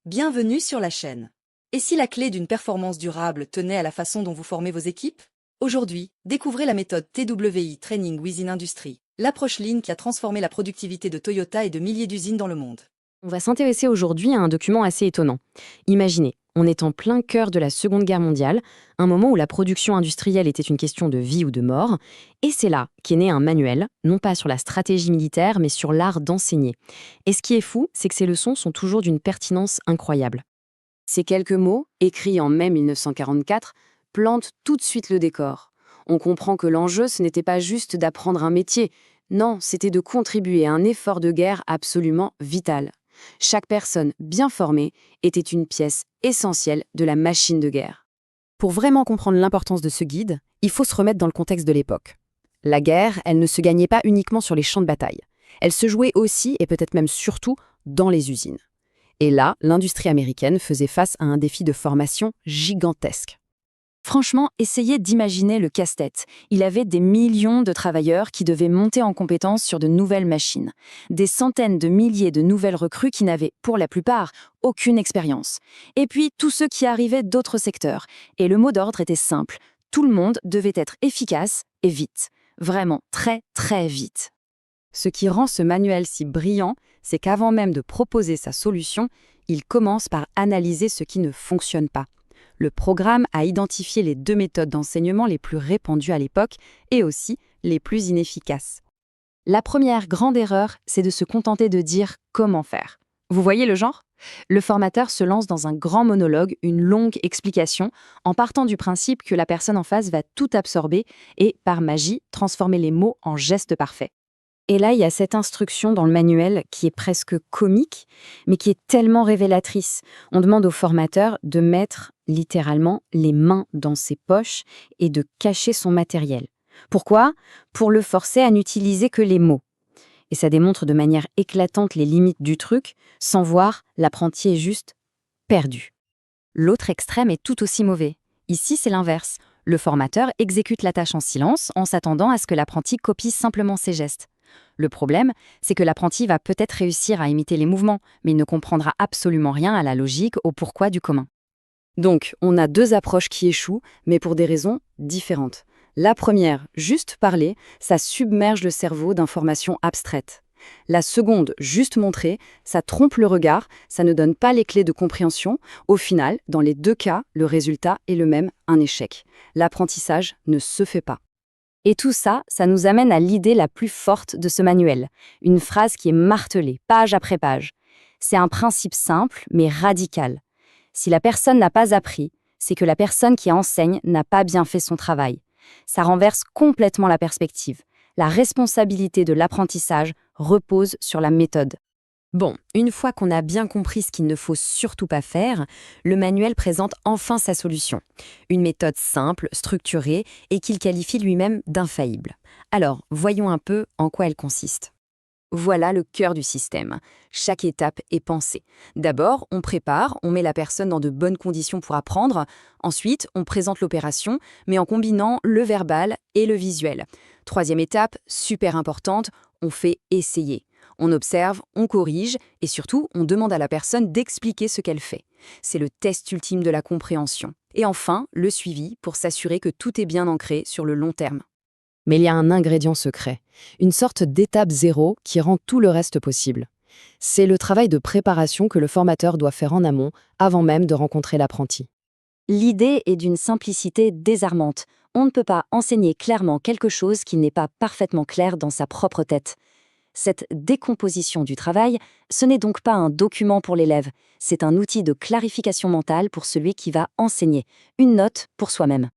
Bienvenue sur la chaîne. Et si la clé d'une performance durable tenait à la façon dont vous formez vos équipes? Aujourd'hui, découvrez la méthode TWI Training Within Industry, l'approche Lean qui a transformé la productivité de Toyota et de milliers d'usines dans le monde. On va s'intéresser aujourd'hui à un document assez étonnant. Imaginez, on est en plein cœur de la Seconde Guerre mondiale, un moment où la production industrielle était une question de vie ou de mort, et c'est là qu'est né un manuel, non pas sur la stratégie militaire, mais sur l'art d'enseigner. Et ce qui est fou, c'est que ces leçons sont toujours d'une pertinence incroyable. Ces quelques mots, écrits en mai 1944, plantent tout de suite le décor. On comprend que l'enjeu, ce n'était pas juste d'apprendre un métier, non, c'était de contribuer à un effort de guerre absolument vital. Chaque personne bien formée était une pièce essentielle de la machine de guerre. Pour vraiment comprendre l'importance de ce guide, il faut se remettre dans le contexte de l'époque. La guerre, elle ne se gagnait pas uniquement sur les champs de bataille. Elle se jouait aussi, et peut-être même surtout, dans les usines. Et là, l'industrie américaine faisait face à un défi de formation gigantesque. Franchement, essayez d'imaginer le casse-tête. Il avait des millions de travailleurs qui devaient monter en compétence sur de nouvelles machines. Des centaines de milliers de nouvelles recrues qui n'avaient, pour la plupart, aucune expérience. Et puis, tous ceux qui arrivaient d'autres secteurs. Et le mot d'ordre était simple. Tout le monde devait être efficace et vite. Vraiment très, très vite. Ce qui rend ce manuel si brillant, c'est qu'avant même de proposer sa solution, il commence par analyser ce qui ne fonctionne pas. Le programme a identifié les 2 méthodes d'enseignement les plus répandues à l'époque et aussi les plus inefficaces. La première grande erreur, c'est de se contenter de dire comment faire. Vous voyez le genre? Le formateur se lance dans un grand monologue, une longue explication, en partant du principe que la personne en face va tout absorber et, par magie, transformer les mots en gestes parfaits. Et là, il y a cette instruction dans le manuel qui est presque comique, mais qui est tellement révélatrice. On demande au formateur de mettre littéralement les mains dans ses poches et de cacher son matériel. Pourquoi? Pour le forcer à n'utiliser que les mots. Et ça démontre de manière éclatante les limites du truc. Sans voir, l'apprenti est juste perdu. L'autre extrême est tout aussi mauvais. Ici, c'est l'inverse. Le formateur exécute la tâche en silence en s'attendant à ce que l'apprenti copie simplement ses gestes. Le problème, c'est que l'apprenti va peut-être réussir à imiter les mouvements, mais il ne comprendra absolument rien à la logique, au pourquoi du commun. Donc, on a 2 approches qui échouent, mais pour des raisons différentes. La première, juste parler, ça submerge le cerveau d'informations abstraites. La seconde, juste montrer, ça trompe le regard, ça ne donne pas les clés de compréhension. Au final, dans les 2 cas, le résultat est le même, un échec. L'apprentissage ne se fait pas. Et tout ça, ça nous amène à l'idée la plus forte de ce manuel. Une phrase qui est martelée, page après page. C'est un principe simple, mais radical. Si la personne n'a pas appris, c'est que la personne qui enseigne n'a pas bien fait son travail. Ça renverse complètement la perspective. La responsabilité de l'apprentissage repose sur la méthode. Bon, une fois qu'on a bien compris ce qu'il ne faut surtout pas faire, le manuel présente enfin sa solution. Une méthode simple, structurée et qu'il qualifie lui-même d'infaillible. Alors, voyons un peu en quoi elle consiste. Voilà le cœur du système. Chaque étape est pensée. D'abord, on prépare, on met la personne dans de bonnes conditions pour apprendre. Ensuite, on présente l'opération, mais en combinant le verbal et le visuel. Troisième étape, super importante, on fait essayer. On observe, on corrige et surtout, on demande à la personne d'expliquer ce qu'elle fait. C'est le test ultime de la compréhension. Et enfin, le suivi pour s'assurer que tout est bien ancré sur le long terme. Mais il y a un ingrédient secret, une sorte d'étape zéro qui rend tout le reste possible. C'est le travail de préparation que le formateur doit faire en amont, avant même de rencontrer l'apprenti. L'idée est d'une simplicité désarmante. On ne peut pas enseigner clairement quelque chose qui n'est pas parfaitement clair dans sa propre tête. Cette décomposition du travail, ce n'est donc pas un document pour l'élève, c'est un outil de clarification mentale pour celui qui va enseigner, une note pour soi-même.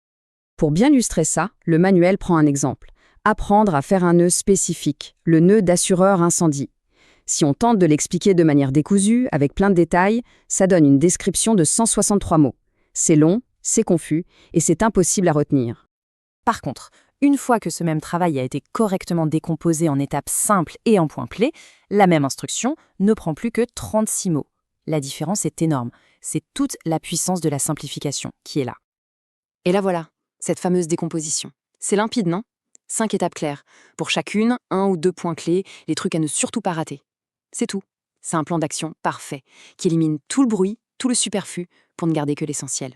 Pour bien illustrer ça, le manuel prend un exemple. Apprendre à faire un nœud spécifique, le nœud d'assureur incendie. Si on tente de l'expliquer de manière décousue, avec plein de détails, ça donne une description de 163 mots. C'est long, c'est confus et c'est impossible à retenir. Par contre, une fois que ce même travail a été correctement décomposé en étapes simples et en points clés, la même instruction ne prend plus que 36 mots. La différence est énorme. C'est toute la puissance de la simplification qui est là. Et là voilà, cette fameuse décomposition. C'est limpide, non? 5 étapes claires. Pour chacune, 1 ou 2 points clés, les trucs à ne surtout pas rater. C'est tout. C'est un plan d'action parfait, qui élimine tout le bruit tout le superflu pour ne garder que l'essentiel.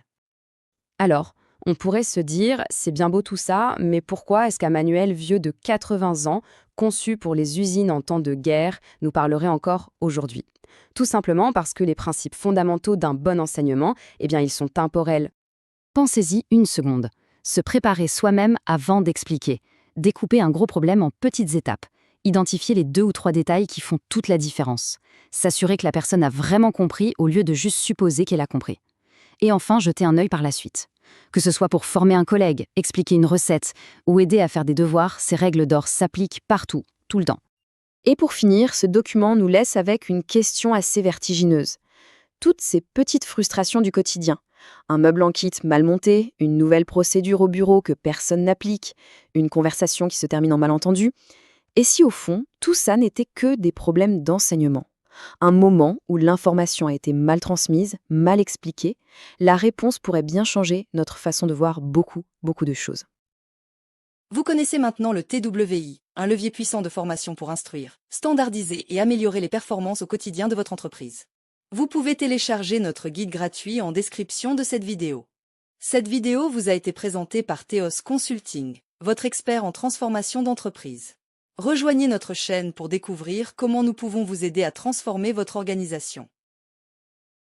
Alors, on pourrait se dire, c'est bien beau tout ça, mais pourquoi est-ce qu'un manuel vieux de 80 ans, conçu pour les usines en temps de guerre, nous parlerait encore aujourd'hui? Tout simplement parce que les principes fondamentaux d'un bon enseignement, eh bien, ils sont temporels. Pensez-y une seconde. Se préparer soi-même avant d'expliquer. Découper un gros problème en petites étapes. Identifier les 2 ou 3 détails qui font toute la différence. S'assurer que la personne a vraiment compris au lieu de juste supposer qu'elle a compris. Et enfin, jeter un œil par la suite. Que ce soit pour former un collègue, expliquer une recette ou aider à faire des devoirs, ces règles d'or s'appliquent partout, tout le temps. Et pour finir, ce document nous laisse avec une question assez vertigineuse. Toutes ces petites frustrations du quotidien. Un meuble en kit mal monté, une nouvelle procédure au bureau que personne n'applique, une conversation qui se termine en malentendu. Et si au fond, tout ça n'était que des problèmes d'enseignement? Un moment où l'information a été mal transmise, mal expliquée, la réponse pourrait bien changer notre façon de voir beaucoup, beaucoup de choses. Vous connaissez maintenant le TWI, un levier puissant de formation pour instruire, standardiser et améliorer les performances au quotidien de votre entreprise. Vous pouvez télécharger notre guide gratuit en description de cette vidéo. Cette vidéo vous a été présentée par Theos Consulting, votre expert en transformation d'entreprise. Rejoignez notre chaîne pour découvrir comment nous pouvons vous aider à transformer votre organisation.